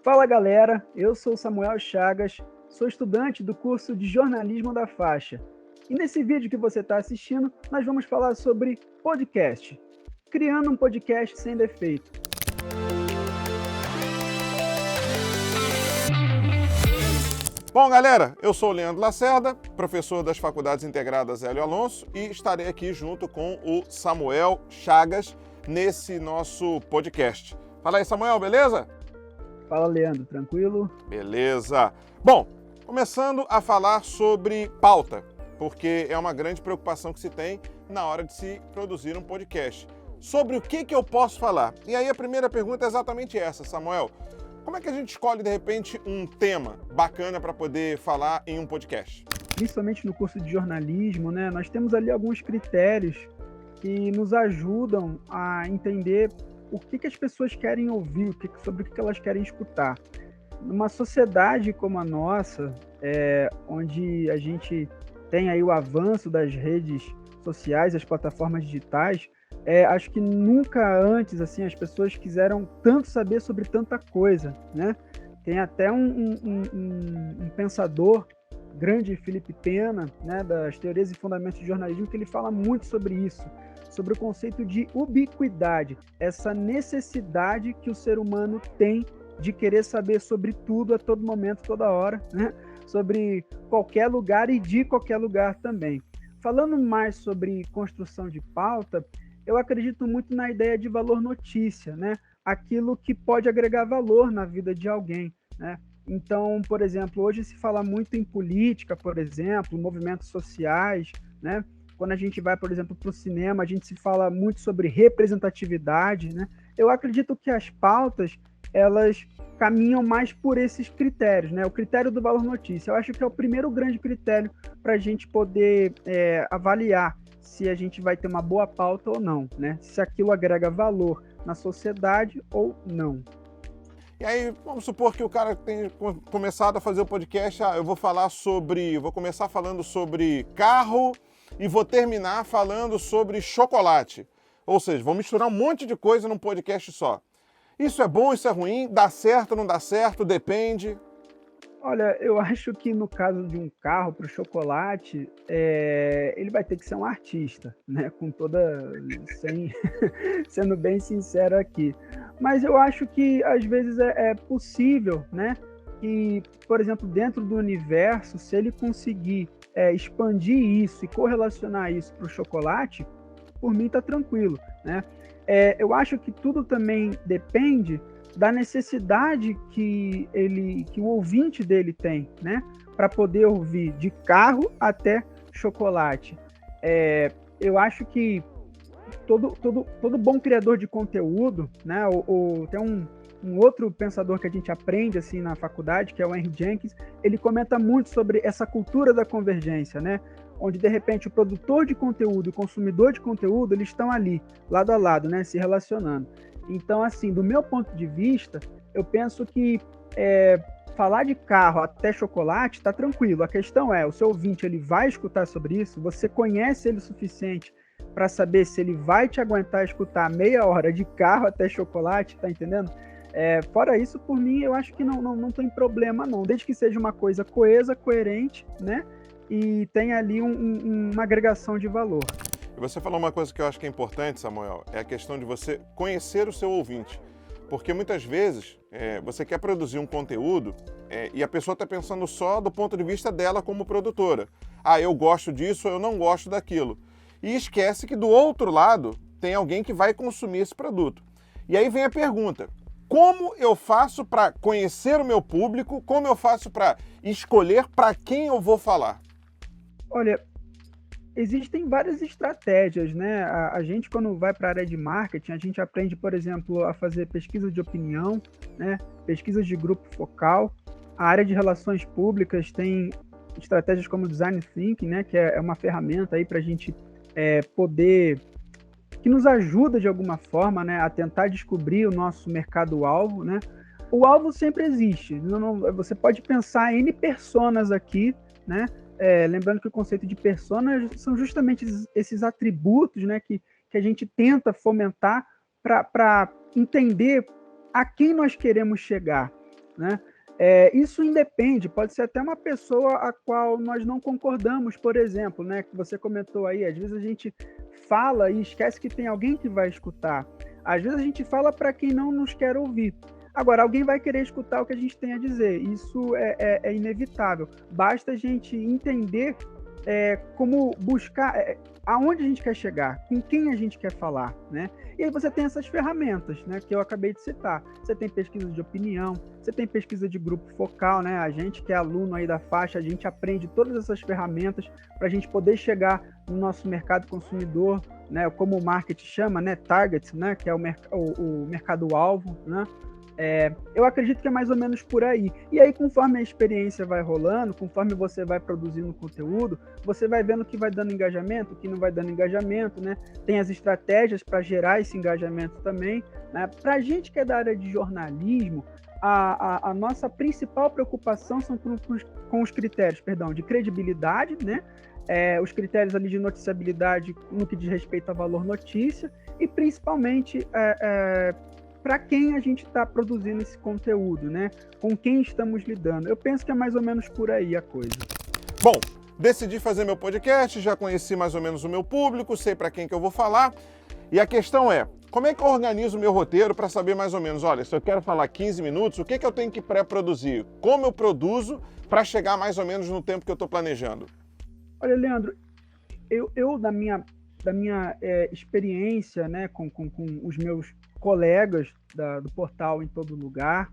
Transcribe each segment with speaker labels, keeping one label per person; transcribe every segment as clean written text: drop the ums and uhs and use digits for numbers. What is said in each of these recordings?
Speaker 1: Fala galera, eu sou Samuel Chagas, sou estudante do curso de jornalismo da Faixa. E nesse vídeo que você está assistindo, nós vamos falar sobre podcast, criando um podcast sem defeito.
Speaker 2: Bom, galera, eu sou o Leandro Lacerda, professor das Faculdades Integradas Hélio Alonso e estarei aqui junto com o Samuel Chagas nesse nosso podcast. Fala aí, Samuel, beleza?
Speaker 1: Fala, Leandro, tranquilo?
Speaker 2: Beleza. Bom, começando a falar sobre pauta, porque é uma grande preocupação que se tem na hora de se produzir um podcast. Sobre o que eu posso falar? E aí a primeira pergunta é exatamente essa, Samuel. Como é que a gente escolhe, de repente, um tema bacana para poder falar em um podcast?
Speaker 1: Principalmente no curso de jornalismo, né? Nós temos ali alguns critérios que nos ajudam a entender o que as pessoas querem ouvir, sobre o que elas querem escutar. Numa sociedade como a nossa, onde a gente tem aí o avanço das redes sociais, as plataformas digitais, acho que nunca antes assim as pessoas quiseram tanto saber sobre tanta coisa, né? Tem até um pensador grande, Felipe Pena, né, das teorias e fundamentos de jornalismo, que ele fala muito sobre isso, sobre o conceito de ubiquidade, essa necessidade que o ser humano tem de querer saber sobre tudo a todo momento, toda hora, né? Sobre qualquer lugar e de qualquer lugar também. Falando mais sobre construção de pauta, eu acredito muito na ideia de valor notícia, né? Aquilo que pode agregar valor na vida de alguém, né? Então, por exemplo, hoje se fala muito em política, por exemplo, movimentos sociais, né? Quando a gente vai, por exemplo, para o cinema, a gente se fala muito sobre representatividade, né? Eu acredito que as pautas, elas caminham mais por esses critérios, né? O critério do valor notícia. Eu acho que é o primeiro grande critério para a gente poder avaliar se a gente vai ter uma boa pauta ou não, né? Se aquilo agrega valor na sociedade ou não.
Speaker 2: E aí, vamos supor que o cara tenha começado a fazer o podcast, eu vou começar falando sobre carro e vou terminar falando sobre chocolate. Ou seja, vou misturar um monte de coisa num podcast só. Isso é bom, isso é ruim? Dá certo, não dá certo? Depende?
Speaker 1: Olha, eu acho que no caso de um carro para o chocolate, ele vai ter que ser um artista, né? Sem, sendo bem sincero aqui. Mas eu acho que às vezes é possível, né? Que, por exemplo, dentro do universo, se ele conseguir expandir isso e correlacionar isso para o chocolate, por mim tá tranquilo, né? Eu acho que tudo também depende da necessidade que o ouvinte dele tem, né? Para poder ouvir de carro até chocolate. Eu acho que todo bom criador de conteúdo, né? Tem um outro pensador que a gente aprende assim na faculdade, que é o Henry Jenkins, ele comenta muito sobre essa cultura da convergência, né? Onde de repente o produtor de conteúdo e o consumidor de conteúdo, eles estão ali, lado a lado, né? Se relacionando. Então, assim, do meu ponto de vista, eu penso que falar de carro até chocolate está tranquilo. A questão é, o seu ouvinte ele vai escutar sobre isso? Você conhece ele o suficiente para saber se ele vai te aguentar escutar meia hora de carro até chocolate, tá entendendo? Fora isso, por mim, eu acho que não tem problema, não. Desde que seja uma coisa coesa, coerente, né? E tenha ali uma agregação de valor.
Speaker 2: E você falou uma coisa que eu acho que é importante, Samuel, é a questão de você conhecer o seu ouvinte. Porque muitas vezes você quer produzir um conteúdo e a pessoa está pensando só do ponto de vista dela como produtora. Ah, eu gosto disso, eu não gosto daquilo. E esquece que do outro lado tem alguém que vai consumir esse produto. E aí vem a pergunta, como eu faço para conhecer o meu público, como eu faço para escolher para quem eu vou falar?
Speaker 1: Olha, existem várias estratégias, né? A gente, quando vai para a área de marketing, a gente aprende, por exemplo, a fazer pesquisa de opinião, né? Pesquisas de grupo focal. A área de relações públicas tem estratégias como o Design Thinking, né? Que é uma ferramenta aí para a gente poder... que nos ajuda, de alguma forma, né? A tentar descobrir o nosso mercado-alvo, né? O alvo sempre existe. Você pode pensar em N personas aqui, né? Lembrando que o conceito de personas são justamente esses atributos, né, que a gente tenta fomentar para entender a quem nós queremos chegar. né? Isso independe, pode ser até uma pessoa a qual nós não concordamos, por exemplo, né? Que você comentou aí, às vezes a gente fala e esquece que tem alguém que vai escutar. Às vezes a gente fala para quem não nos quer ouvir. Agora, alguém vai querer escutar o que a gente tem a dizer. Isso é inevitável. Basta a gente entender como buscar, aonde a gente quer chegar, com quem a gente quer falar, né? E aí você tem essas ferramentas, né, que eu acabei de citar. Você tem pesquisa de opinião, você tem pesquisa de grupo focal, né? A gente que é aluno aí da faixa, a gente aprende todas essas ferramentas para a gente poder chegar no nosso mercado consumidor, né? Como o marketing chama, né? Target, né? Que é o mercado-alvo, né? Eu acredito que é mais ou menos por aí. E aí, conforme a experiência vai rolando, conforme você vai produzindo conteúdo, você vai vendo o que vai dando engajamento, o que não vai dando engajamento, né? Tem as estratégias para gerar esse engajamento também, né? Para a gente que é da área de jornalismo, a nossa principal preocupação são com os critérios, de credibilidade, né? Os critérios ali de noticiabilidade no que diz respeito a valor notícia e principalmente para quem a gente está produzindo esse conteúdo, né? Com quem estamos lidando. Eu penso que é mais ou menos por aí a coisa.
Speaker 2: Bom, decidi fazer meu podcast, já conheci mais ou menos o meu público, sei para quem que eu vou falar. E a questão é, como é que eu organizo o meu roteiro para saber mais ou menos, olha, se eu quero falar 15 minutos, o que eu tenho que pré-produzir? Como eu produzo para chegar mais ou menos no tempo que eu estou planejando?
Speaker 1: Olha, Leandro, eu da minha experiência, né, com os meus colegas do portal Em Todo Lugar,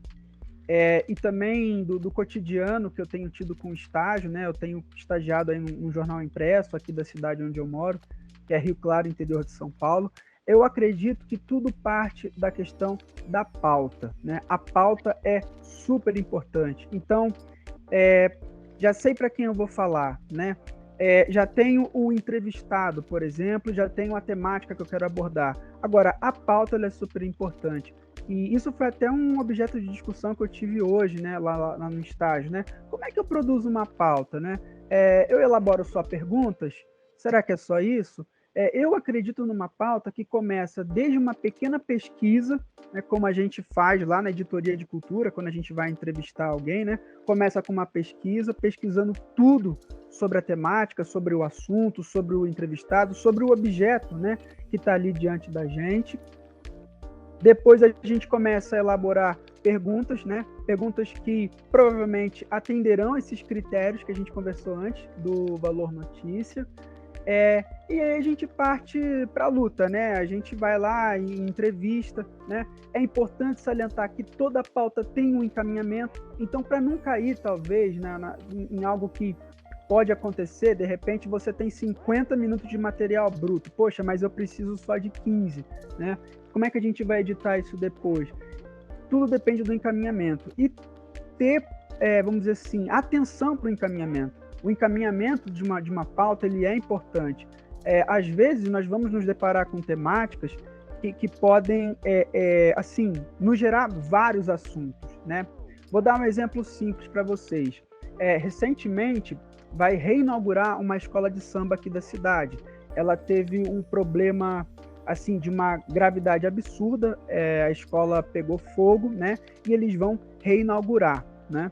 Speaker 1: e também do cotidiano que eu tenho tido com estágio, né? Eu tenho estagiado aí num jornal impresso aqui da cidade onde eu moro, que é Rio Claro, interior de São Paulo. Eu acredito que tudo parte da questão da pauta, né? A pauta é super importante. Então, já sei para quem eu vou falar, né? Já tenho o entrevistado, por exemplo, já tenho a temática que eu quero abordar. Agora, a pauta ela é super importante. E isso foi até um objeto de discussão que eu tive hoje, né, lá no estágio, né? Como é que eu produzo uma pauta, né? Eu elaboro só perguntas? Será que é só isso? Eu acredito numa pauta que começa desde uma pequena pesquisa, né, como a gente faz lá na editoria de cultura, quando a gente vai entrevistar alguém, né? Começa com uma pesquisa, pesquisando tudo sobre a temática, sobre o assunto, sobre o entrevistado, sobre o objeto, né, que está ali diante da gente. Depois a gente começa a elaborar perguntas, né? Perguntas que provavelmente atenderão esses critérios que a gente conversou antes do valor notícia. E aí a gente parte para a luta, né? A gente vai lá e entrevista, né? É importante salientar que toda pauta tem um encaminhamento, então para não cair talvez em algo que pode acontecer, de repente você tem 50 minutos de material bruto, poxa, mas eu preciso só de 15, né? Como é que a gente vai editar isso depois? Tudo depende do encaminhamento e ter, vamos dizer assim, atenção para o encaminhamento. O encaminhamento de uma pauta ele é importante. Às vezes nós vamos nos deparar com temáticas que podem, assim, nos gerar vários assuntos, né? Vou dar um exemplo simples para vocês. Recentemente vai reinaugurar uma escola de samba aqui da cidade. Ela teve um problema assim de uma gravidade absurda. A escola pegou fogo, né? E eles vão reinaugurar, né?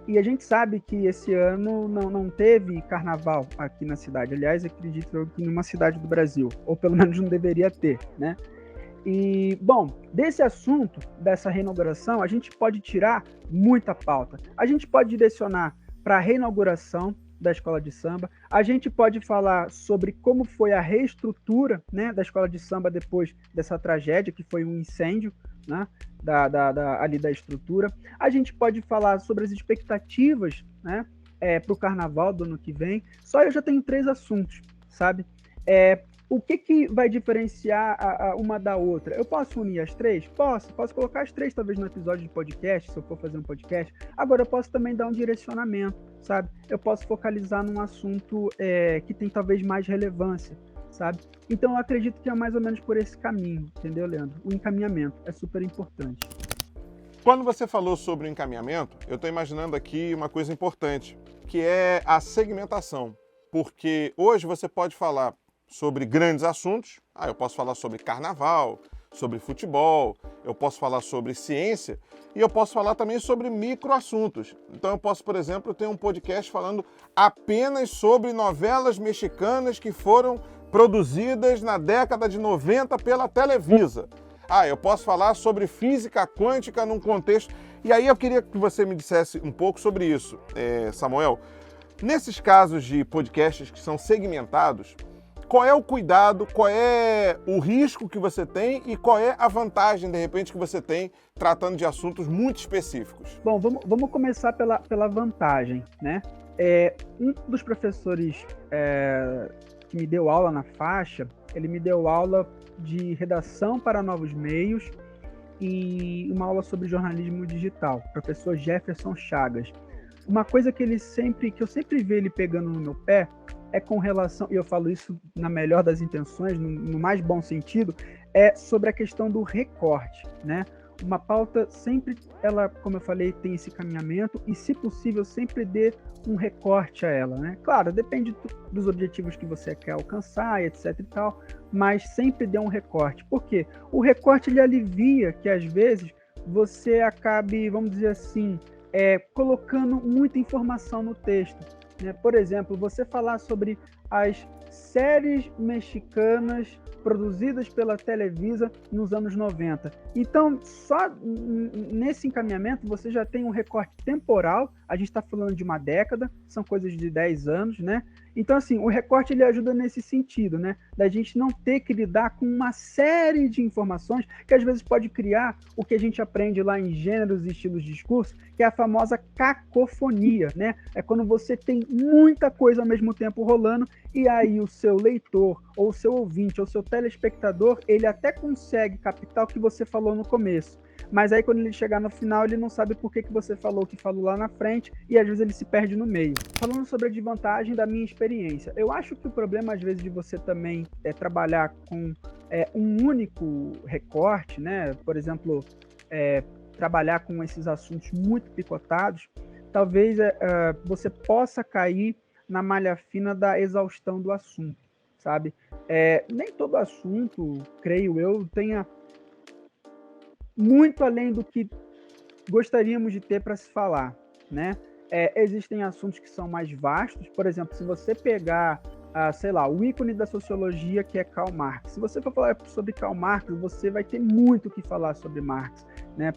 Speaker 1: E a gente sabe que esse ano não teve carnaval aqui na cidade. Aliás, acredito que em nenhuma cidade do Brasil, ou pelo menos não deveria ter, né? E, bom, desse assunto, dessa reinauguração, a gente pode tirar muita pauta. A gente pode direcionar para a reinauguração da escola de samba. A gente pode falar sobre como foi a reestrutura, né, da escola de samba depois dessa tragédia, que foi um incêndio, né, ali da estrutura. A gente pode falar sobre as expectativas, né, para o carnaval do ano que vem. Só eu já tenho 3 assuntos, sabe? O que vai diferenciar uma da outra? Eu posso unir as 3? Posso colocar as 3 talvez no episódio de podcast, se eu for fazer um podcast. Agora eu posso também dar um direcionamento, sabe? Eu posso focalizar num assunto que tem talvez mais relevância, sabe? Então eu acredito que é mais ou menos por esse caminho, entendeu, Leandro? O encaminhamento é super importante.
Speaker 2: Quando você falou sobre o encaminhamento, eu estou imaginando aqui uma coisa importante, que é a segmentação. Porque hoje você pode falar sobre grandes assuntos, eu posso falar sobre carnaval, sobre futebol, eu posso falar sobre ciência e eu posso falar também sobre microassuntos. Então eu posso, por exemplo, ter um podcast falando apenas sobre novelas mexicanas que foram produzidas na década de 90 pela Televisa. Eu posso falar sobre física quântica num contexto... E aí eu queria que você me dissesse um pouco sobre isso, Samuel. Nesses casos de podcasts que são segmentados, qual é o cuidado, qual é o risco que você tem e qual é a vantagem, de repente, que você tem tratando de assuntos muito específicos?
Speaker 1: Bom, vamos começar pela vantagem, né? Um dos professores que me deu aula na faixa, ele me deu aula de redação para novos meios e uma aula sobre jornalismo digital, professor Jefferson Chagas. Uma coisa que eu sempre vejo ele pegando no meu pé é com relação, e eu falo isso na melhor das intenções, no mais bom sentido, é sobre a questão do recorte, né? Uma pauta sempre, ela, como eu falei, tem esse caminhamento e, se possível, sempre dê um recorte a ela, né? Claro, depende dos objetivos que você quer alcançar, etc e tal, mas sempre dê um recorte. Por quê? O recorte, ele alivia que, às vezes, você acabe, vamos dizer assim, colocando muita informação no texto, né? Por exemplo, você falar sobre as séries mexicanas produzidas pela Televisa nos anos 90. Então, só nesse encaminhamento, você já tem um recorte temporal. A gente está falando de uma década, são coisas de 10 anos, né? Então, assim, o recorte, ele ajuda nesse sentido, né? Da gente não ter que lidar com uma série de informações que, às vezes, pode criar o que a gente aprende lá em gêneros e estilos de discurso, que é a famosa cacofonia, né? É quando você tem muita coisa ao mesmo tempo rolando e aí o seu leitor, ou o seu ouvinte, ou o seu telespectador, ele até consegue captar o que você falou no começo. Mas aí, quando ele chegar no final, ele não sabe por que você falou o que falou lá na frente e, às vezes, ele se perde no meio. Falando sobre a desvantagem da minha experiência, eu acho que o problema, às vezes, de você também trabalhar com um único recorte, né? Por exemplo, trabalhar com esses assuntos muito picotados, talvez você possa cair na malha fina da exaustão do assunto, sabe? Nem todo assunto, creio eu, tenha muito além do que gostaríamos de ter para se falar, né? Existem assuntos que são mais vastos. Por exemplo, se você pegar, sei lá, o ícone da sociologia, que é Karl Marx. Se você for falar sobre Karl Marx, você vai ter muito o que falar sobre Marx, né?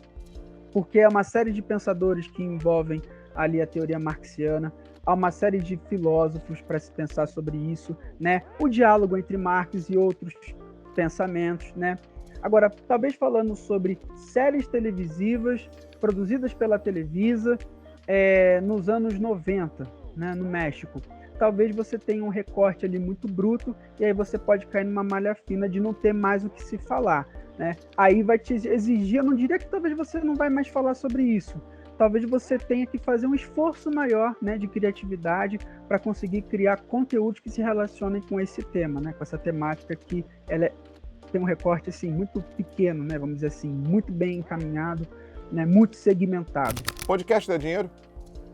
Speaker 1: Porque é uma série de pensadores que envolvem ali a teoria marxiana, há uma série de filósofos para se pensar sobre isso, né? O diálogo entre Marx e outros pensamentos, né? Agora, talvez falando sobre séries televisivas produzidas pela Televisa nos anos 90, né, no México. Talvez você tenha um recorte ali muito bruto e aí você pode cair numa malha fina de não ter mais o que se falar, né? Aí vai te exigir, eu não diria que talvez você não vai mais falar sobre isso. Talvez você tenha que fazer um esforço maior, né, de criatividade para conseguir criar conteúdos que se relacionem com esse tema, né, com essa temática que ela tem um recorte assim, muito pequeno, né, vamos dizer assim, muito bem encaminhado, né, muito segmentado.
Speaker 2: Podcast dá dinheiro?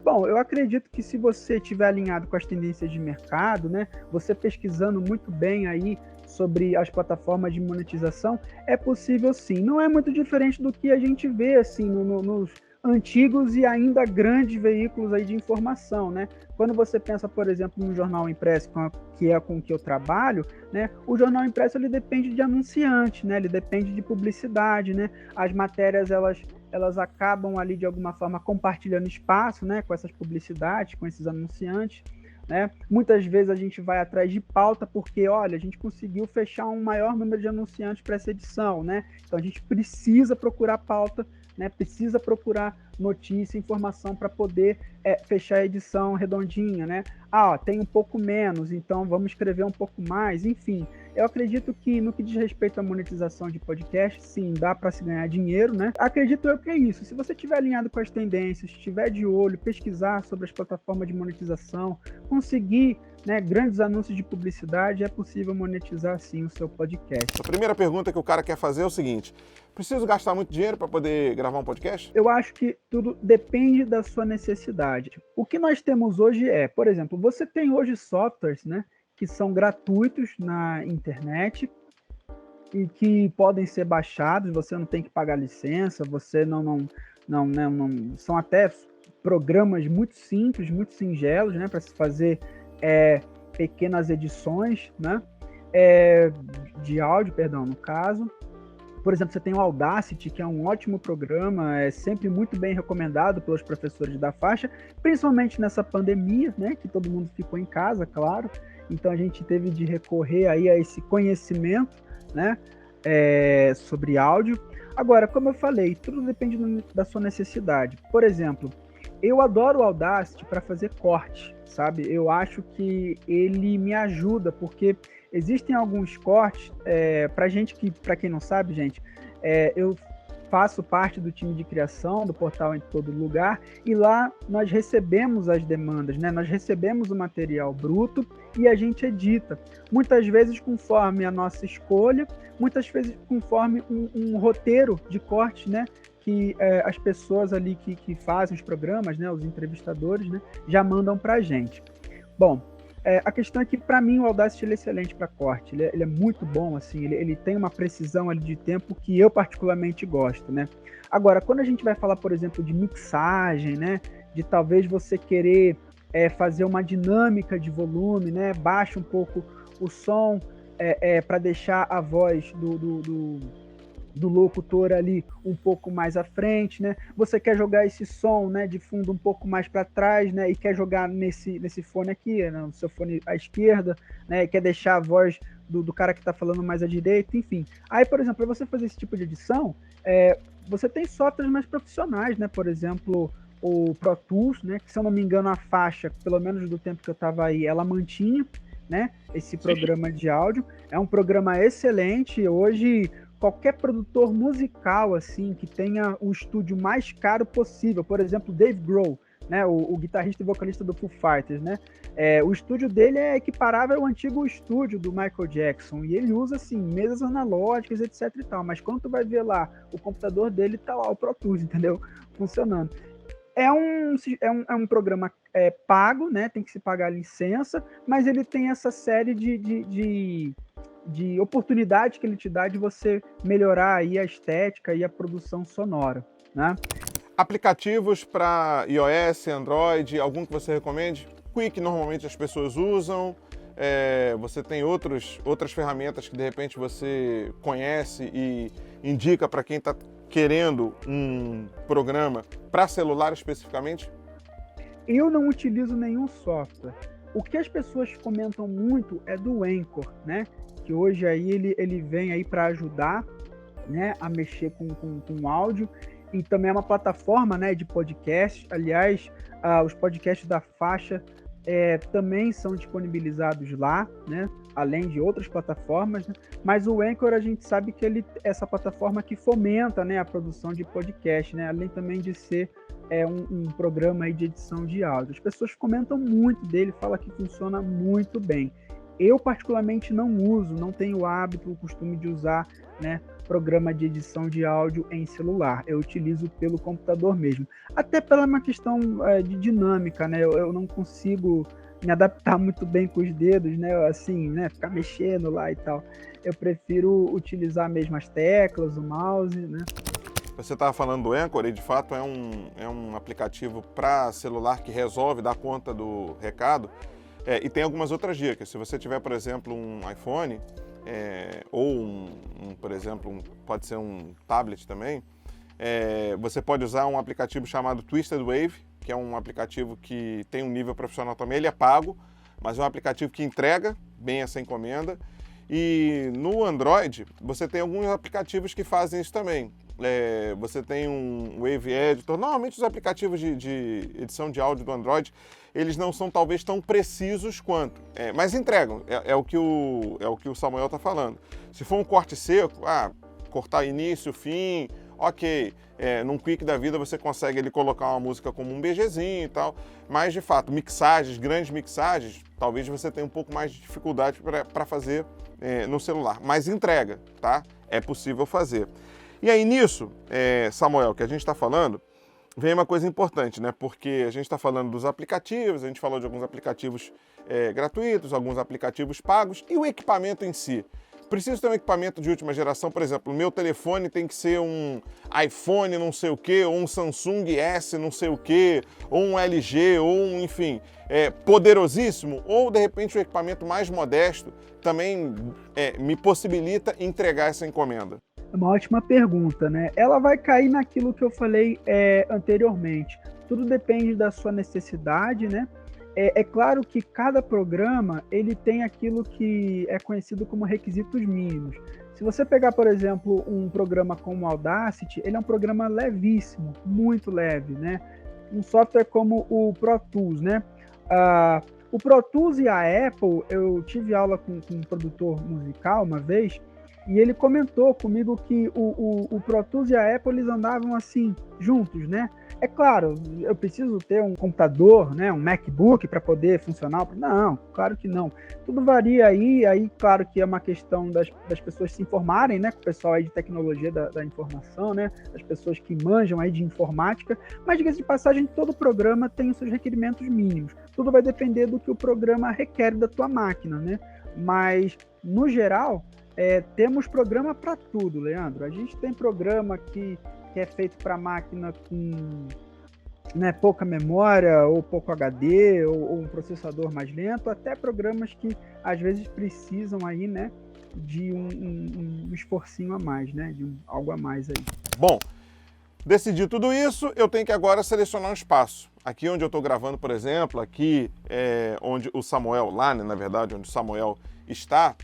Speaker 1: Bom, eu acredito que se você estiver alinhado com as tendências de mercado, né, você pesquisando muito bem aí sobre as plataformas de monetização, é possível sim. Não é muito diferente do que a gente vê assim nos antigos e ainda grandes veículos aí de informação, né? Quando você pensa, por exemplo, no jornal impresso, que é com que eu trabalho, né? O jornal impresso, ele depende de anunciante, né? Ele depende de publicidade, né? As matérias, elas acabam ali, de alguma forma, compartilhando espaço, né? Com essas publicidades, com esses anunciantes, né? Muitas vezes a gente vai atrás de pauta porque, olha, a gente conseguiu fechar um maior número de anunciantes para essa edição, né? Então a gente precisa procurar pauta, né? Precisa procurar notícia, informação para poder fechar a edição redondinha, né? Tem um pouco menos, então vamos escrever um pouco mais, enfim. Eu acredito que no que diz respeito à monetização de podcast, sim, dá para se ganhar dinheiro, né? Acredito eu que é isso. Se você estiver alinhado com as tendências, estiver de olho, pesquisar sobre as plataformas de monetização, conseguir, né, grandes anúncios de publicidade, é possível monetizar sim o seu podcast.
Speaker 2: A primeira pergunta que o cara quer fazer é o seguinte: preciso gastar muito dinheiro para poder gravar um podcast?
Speaker 1: Eu acho que tudo depende da sua necessidade. O que nós temos hoje por exemplo, você tem hoje softwares, né, que são gratuitos na internet, e que podem ser baixados, você não tem que pagar licença, você não são até programas muito simples, muito singelos, né, para se fazer pequenas edições, né, de áudio, perdão, no caso. Por exemplo, você tem o Audacity, que é um ótimo programa, é sempre muito bem recomendado pelos professores da faixa, principalmente nessa pandemia, né, que todo mundo ficou em casa, claro. Então a gente teve de recorrer aí a esse conhecimento, né, sobre áudio. Agora, como eu falei, tudo depende da sua necessidade. Por exemplo, eu adoro o Audacity para fazer corte, sabe? Eu acho que ele me ajuda, porque existem alguns cortes, para quem não sabe, gente, eu faço parte do time de criação do portal Em Todo Lugar, e lá nós recebemos as demandas, né? Nós recebemos o material bruto e a gente edita. Muitas vezes conforme a nossa escolha, muitas vezes conforme um roteiro de corte, né? Que as pessoas ali que fazem os programas, né? Os entrevistadores, né? Já mandam para a gente. Bom, a questão é que, para mim, o Audacity ele é excelente para corte. Ele é muito bom, assim, ele tem uma precisão ali de tempo que eu particularmente gosto, né? Agora, quando a gente vai falar, por exemplo, de mixagem, né? De talvez você querer fazer uma dinâmica de volume, né? Baixa um pouco o som para deixar a voz do locutor ali um pouco mais à frente, né? Você quer jogar esse som, né, de fundo um pouco mais para trás, né? E quer jogar nesse fone aqui, né, no seu fone à esquerda, né? E quer deixar a voz do cara que está falando mais à direita, enfim. Aí, por exemplo, para você fazer esse tipo de edição, você tem softwares mais profissionais, né? Por exemplo, o Pro Tools, né? Que, se eu não me engano, a faixa, pelo menos do tempo que eu estava aí, ela mantinha, né? Esse programa de áudio. É um programa excelente. Hoje qualquer produtor musical assim que tenha o estúdio mais caro possível, por exemplo, Dave Grohl, né, o guitarrista e vocalista do Foo Fighters, né, o estúdio dele é equiparável ao antigo estúdio do Michael Jackson, e ele usa assim mesas analógicas, etc e tal, mas quando tu vai ver lá o computador dele, tá lá o Pro Tools, entendeu? Funcionando. É um programa pago, né? Tem que se pagar a licença, mas ele tem essa série de oportunidades que ele te dá de você melhorar aí a estética e a produção sonora, né?
Speaker 2: Aplicativos para iOS, Android, algum que você recomende? Quick normalmente as pessoas usam. Você tem outras ferramentas que de repente você conhece e indica para quem está querendo um programa para celular especificamente?
Speaker 1: Eu não utilizo nenhum software. O que as pessoas comentam muito é do Anchor, né? Que hoje aí ele vem aí para ajudar, né, a mexer com áudio, e também é uma plataforma, né, de podcast. Aliás, os podcasts da faixa também são disponibilizados lá, né, além de outras plataformas, né? Mas o Anchor, a gente sabe que ele é essa plataforma que fomenta, né, a produção de podcast, né, além também de ser um programa aí de edição de áudio. As pessoas comentam muito dele, falam que funciona muito bem. Eu, particularmente, não uso, não tenho o hábito, o costume de usar, né, programa de edição de áudio em celular. Eu utilizo pelo computador mesmo. Até pela uma questão de dinâmica, né? Eu não consigo me adaptar muito bem com os dedos, né? Assim, né? Ficar mexendo lá e tal. Eu prefiro utilizar mesmo as teclas, o mouse, né?
Speaker 2: Você estava falando do Anchor e, de fato, é um aplicativo para celular que resolve dar conta do recado. E tem algumas outras dicas. Se você tiver, por exemplo, um iPhone, ou por exemplo, pode ser um tablet também, você pode usar um aplicativo chamado Twisted Wave, que é um aplicativo que tem um nível profissional também. Ele é pago, mas é um aplicativo que entrega bem essa encomenda. E no Android, você tem alguns aplicativos que fazem isso também. Você tem um Wave Editor. Normalmente os aplicativos de edição de áudio do Android, eles não são talvez tão precisos quanto, mas entregam. É o que o Samuel está falando. Se for um corte seco, cortar início, fim, ok. Num Quick da vida você consegue ele colocar uma música como um BGzinho e tal, mas de fato, mixagens, grandes mixagens, talvez você tenha um pouco mais de dificuldade para fazer no celular, mas entrega, tá? É possível fazer. E aí nisso, Samuel, que a gente está falando, vem uma coisa importante, né? Porque a gente está falando dos aplicativos, a gente falou de alguns aplicativos gratuitos, alguns aplicativos pagos, e o equipamento em si. preciso ter um equipamento de última geração, por exemplo, o meu telefone tem que ser um iPhone não sei o quê, ou um Samsung S não sei o quê, ou um LG, ou um, enfim, poderosíssimo, ou de repente um equipamento mais modesto também me possibilita entregar essa encomenda?
Speaker 1: É uma ótima pergunta, né? Ela vai cair naquilo que eu falei anteriormente. Tudo depende da sua necessidade, né? É claro que cada programa ele tem aquilo que é conhecido como requisitos mínimos. Se você pegar, por exemplo, um programa como o Audacity, ele é um programa levíssimo, muito leve, né? Um software como o Pro Tools, né? O Pro Tools e a Apple, eu tive aula com um produtor musical uma vez, e ele comentou comigo que o Pro Tools e a Apple eles andavam assim, juntos, né? É claro, eu preciso ter um computador, né, um MacBook para poder funcionar? Não, claro que não. Tudo varia aí claro que é uma questão das pessoas se informarem, né, com o pessoal aí de tecnologia da informação, né, as pessoas que manjam aí de informática, mas diga-se de passagem, todo programa tem os seus requerimentos mínimos. Tudo vai depender do que o programa requer da tua máquina, né? Mas, no geral, temos programa para tudo, Leandro. A gente tem programa que é feito para máquina com, né, pouca memória, ou pouco HD, ou um processador mais lento, até programas que às vezes precisam aí, né, de um esforcinho a mais, né, de algo a mais aí.
Speaker 2: Bom, decidi tudo isso, eu tenho que agora selecionar um espaço. Aqui onde eu estou gravando, por exemplo, aqui onde o Samuel, lá, né, na verdade, onde o Samuel está,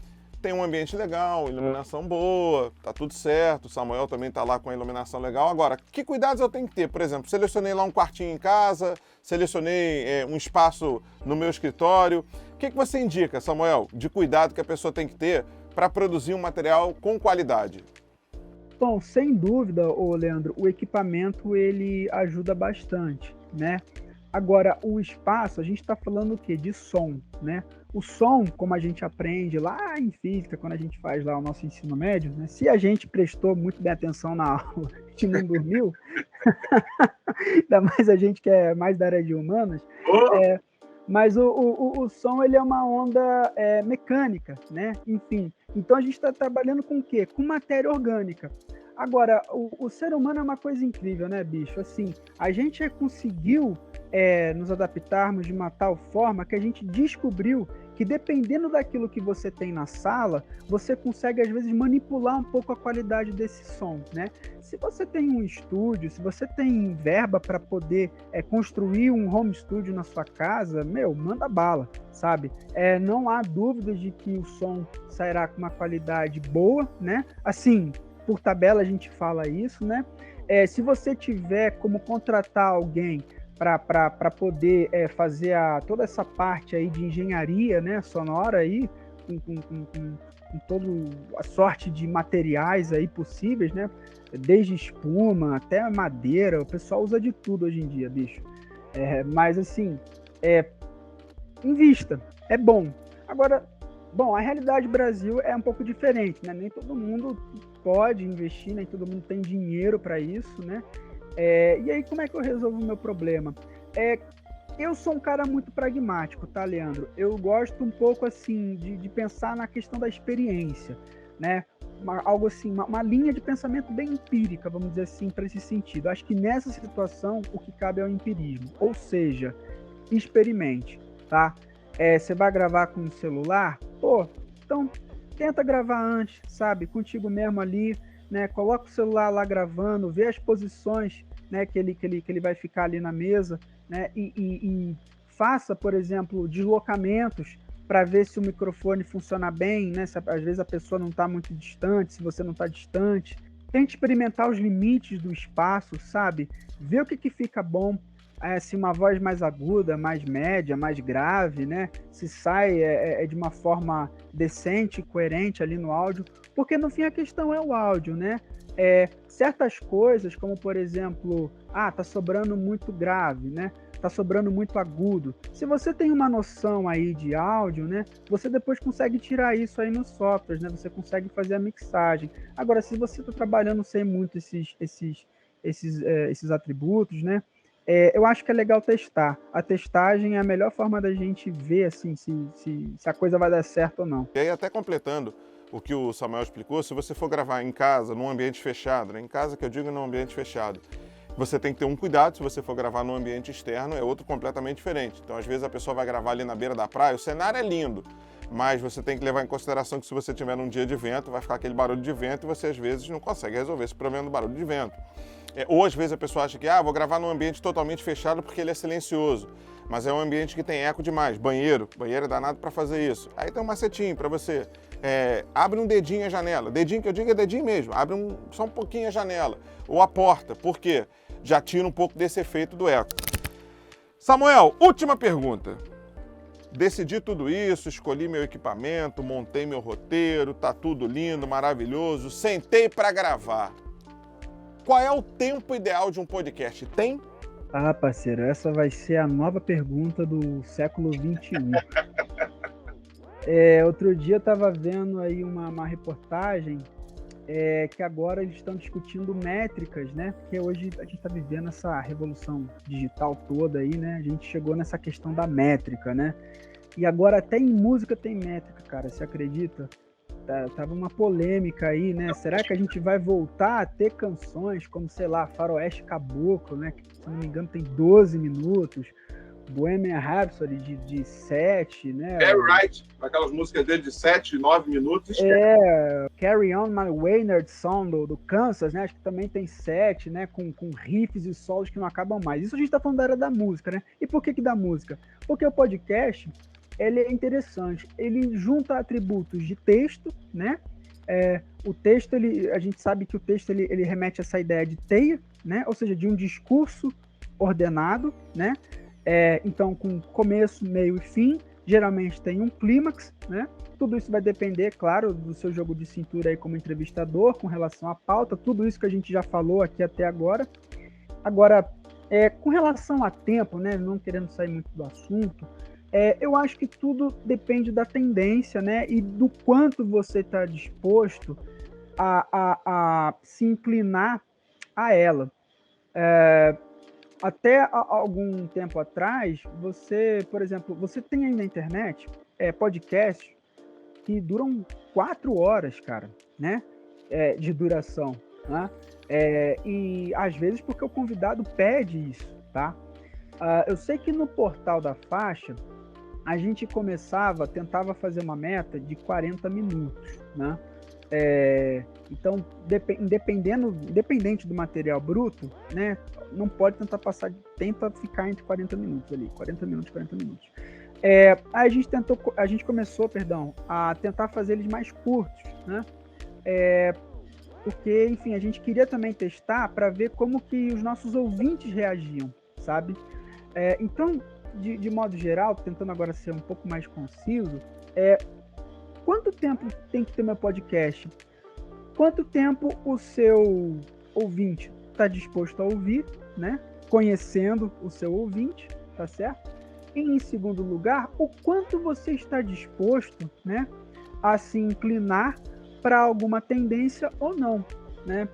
Speaker 2: tem um ambiente legal, iluminação boa, tá tudo certo, o Samuel também tá lá com a iluminação legal. Agora, que cuidados eu tenho que ter? Por exemplo, selecionei lá um quartinho em casa, selecionei um espaço no meu escritório. O que você indica, Samuel, de cuidado que a pessoa tem que ter para produzir um material com qualidade?
Speaker 1: Bom, sem dúvida, Leandro, o equipamento ele ajuda bastante, né? Agora, o espaço, a gente está falando o quê? De som, né? O som, como a gente aprende lá em física, quando a gente faz lá o nosso ensino médio, né? Se a gente prestou muito bem atenção na aula, a gente não dormiu, ainda mais a gente que é mais da área de humanas, mas o som ele é uma onda mecânica, né? Enfim, então a gente está trabalhando com o quê? Com matéria orgânica. Agora, o ser humano é uma coisa incrível, né, bicho? Assim, a gente conseguiu nos adaptarmos de uma tal forma que a gente descobriu que dependendo daquilo que você tem na sala, você consegue às vezes manipular um pouco a qualidade desse som, né? Se você tem um estúdio, se você tem verba para poder construir um home studio na sua casa, manda bala, sabe? Não há dúvidas de que o som sairá com uma qualidade boa, né? Assim, por tabela a gente fala isso, né? Se você tiver como contratar alguém para poder fazer toda essa parte aí de engenharia, né, sonora aí, com toda a sorte de materiais aí possíveis, né, desde espuma até madeira, o pessoal usa de tudo hoje em dia, bicho. Mas assim, invista, é bom. Agora, bom, a realidade do Brasil é um pouco diferente, né? Nem todo mundo pode investir, nem todo mundo tem dinheiro para isso, né? E aí, como é que eu resolvo o meu problema? Eu sou um cara muito pragmático, tá, Leandro? Eu gosto um pouco, assim, de pensar na questão da experiência, né? Algo assim, uma linha de pensamento bem empírica, vamos dizer assim, para esse sentido. Acho que nessa situação, o que cabe é o empirismo. Ou seja, experimente, tá? Você vai gravar com o celular? Então tenta gravar antes, sabe? Contigo mesmo ali, né? Coloca o celular lá gravando, vê as posições, né, que ele vai ficar ali na mesa, né? E faça, por exemplo, deslocamentos para ver se o microfone funciona bem, né? Se às vezes a pessoa não está muito distante, se você não está distante. Tente experimentar os limites do espaço, sabe? Ver o que fica bom. Se uma voz mais aguda, mais média, mais grave, né? Se sai de uma forma decente, coerente ali no áudio, porque no fim a questão é o áudio, né? Certas coisas, como por exemplo, tá sobrando muito grave, né? Tá sobrando muito agudo. Se você tem uma noção aí de áudio, né? Você depois consegue tirar isso aí nos softwares, né? Você consegue fazer a mixagem. Agora, se você está trabalhando sem muito esses atributos, né? Eu acho que é legal testar. A testagem é a melhor forma da gente ver assim, se a coisa vai dar certo ou não.
Speaker 2: E aí, até completando o que o Samuel explicou, se você for gravar em casa, num ambiente fechado, né? Em casa que eu digo num ambiente fechado, você tem que ter um cuidado. Se você for gravar num ambiente externo, é outro completamente diferente. Então, às vezes, a pessoa vai gravar ali na beira da praia, o cenário é lindo, mas você tem que levar em consideração que se você tiver num dia de vento, vai ficar aquele barulho de vento e você, às vezes, não consegue resolver esse problema do barulho de vento. Ou, às vezes, a pessoa acha que, vou gravar num ambiente totalmente fechado porque ele é silencioso, mas é um ambiente que tem eco demais. Banheiro é danado para fazer isso. Aí tem um macetinho para você. Abre um dedinho a janela. Dedinho que eu digo é dedinho mesmo. Abre só um pouquinho a janela. Ou a porta. Por quê? Já tira um pouco desse efeito do eco. Samuel, última pergunta. Decidi tudo isso, escolhi meu equipamento, montei meu roteiro, tá tudo lindo, maravilhoso, sentei para gravar. Qual é o tempo ideal de um podcast? Tem?
Speaker 1: Parceiro, essa vai ser a nova pergunta do século XXI. Outro dia eu estava vendo aí uma reportagem que agora eles estão discutindo métricas, né? Porque hoje a gente está vivendo essa revolução digital toda aí, né? A gente chegou nessa questão da métrica, né? E agora até em música tem métrica, cara, você acredita? Tava uma polêmica aí, né? Será que a gente vai voltar a ter canções como, sei lá, Faroeste Caboclo, né? Que, se não me engano, tem 12 minutos. Bohemian Rhapsody de 7, né?
Speaker 3: Barry Wright, aquelas músicas dele de 7, 9 minutos.
Speaker 1: Carry On My Wayward Song do Kansas, né? Acho que também tem 7, né? Com riffs e solos que não acabam mais. Isso a gente tá falando da era da música, né? E por que da música? Porque o podcast, ele é interessante. Ele junta atributos de texto, né? O texto, a gente sabe que o texto ele remete a essa ideia de teia, né? Ou seja, de um discurso ordenado, né? Então, com começo, meio e fim, geralmente tem um clímax, né? Tudo isso vai depender, claro, do seu jogo de cintura aí como entrevistador, com relação à pauta, tudo isso que a gente já falou aqui até agora. Agora, com relação a tempo, né? Não querendo sair muito do assunto, eu acho que tudo depende da tendência, né? E do quanto você está disposto a se inclinar a ela. Até algum tempo atrás, você, por exemplo, você tem aí na internet podcasts que duram 4 horas, cara, né? De duração, né? E às vezes porque o convidado pede isso, tá? Eu sei que no portal da Faixa, a gente tentava fazer uma meta de 40 minutos, né? Então, independente do material bruto, né? Não pode tenta ficar entre 40 minutos ali, 40 minutos. Aí a gente começou, a tentar fazer eles mais curtos, né? Porque, enfim, a gente queria também testar para ver como que os nossos ouvintes reagiam, sabe? Então, de modo geral, tentando agora ser um pouco mais conciso, quanto tempo tem que ter meu podcast? Quanto tempo o seu ouvinte está disposto a ouvir, né? Conhecendo o seu ouvinte, tá certo? E, em segundo lugar, o quanto você está disposto, né, a se inclinar para alguma tendência ou não, né?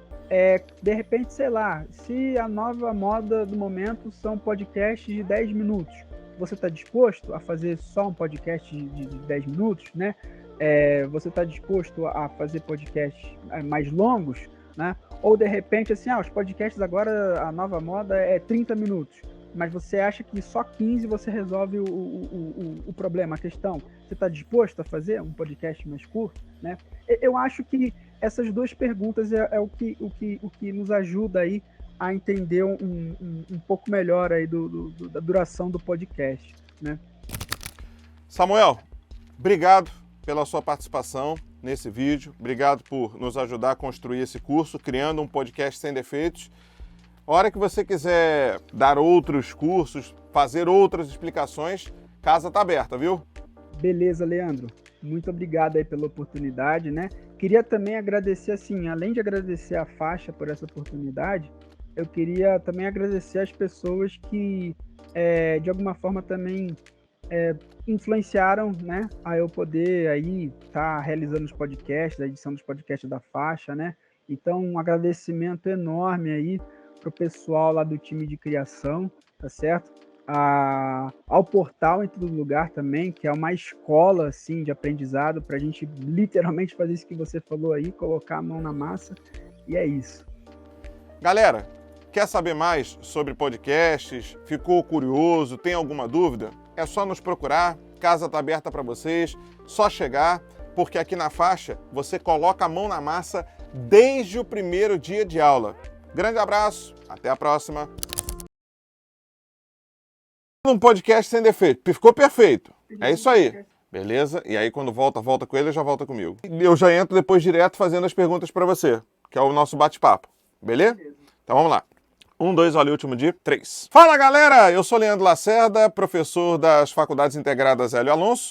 Speaker 1: De repente, sei lá, se a nova moda do momento são podcasts de 10 minutos, você está disposto a fazer só um podcast de 10 minutos, né? Você está disposto a fazer podcasts mais longos, né? Ou de repente, assim, os podcasts agora, a nova moda é 30 minutos, mas você acha que só 15 você resolve o problema, a questão. Você está disposto a fazer um podcast mais curto, né? Eu acho que essas duas perguntas o que nos ajuda aí a entender um pouco melhor aí da duração do podcast, né?
Speaker 2: Samuel, obrigado pela sua participação nesse vídeo. Obrigado por nos ajudar a construir esse curso, criando um podcast sem defeitos. A hora que você quiser dar outros cursos, fazer outras explicações, casa está aberta, viu?
Speaker 1: Beleza, Leandro. Muito obrigado aí pela oportunidade, né? Queria também agradecer, assim, além de agradecer a Faixa por essa oportunidade, eu queria também agradecer as pessoas que, de alguma forma, também influenciaram, né, a eu poder aí estar realizando os podcasts, a edição dos podcasts da Faixa, né? Então, um agradecimento enorme aí pro pessoal lá do time de criação, tá certo? ao portal Em Todo Lugar também, que é uma escola assim, de aprendizado para a gente literalmente fazer isso que você falou aí, colocar a mão na massa, e é isso.
Speaker 2: Galera, quer saber mais sobre podcasts? Ficou curioso? Tem alguma dúvida? É só nos procurar, casa está aberta para vocês, só chegar, porque aqui na faixa você coloca a mão na massa desde o primeiro dia de aula. Grande abraço, até a próxima. Um podcast sem defeito. Ficou perfeito. É isso aí. Beleza? E aí quando volta com ele, já volta comigo. Eu já entro depois direto fazendo as perguntas para você, que é o nosso bate-papo. Beleza? Então vamos lá. 1, 2, olha o último de 3. Fala galera, eu sou Leandro Lacerda, professor das Faculdades Integradas Hélio Alonso.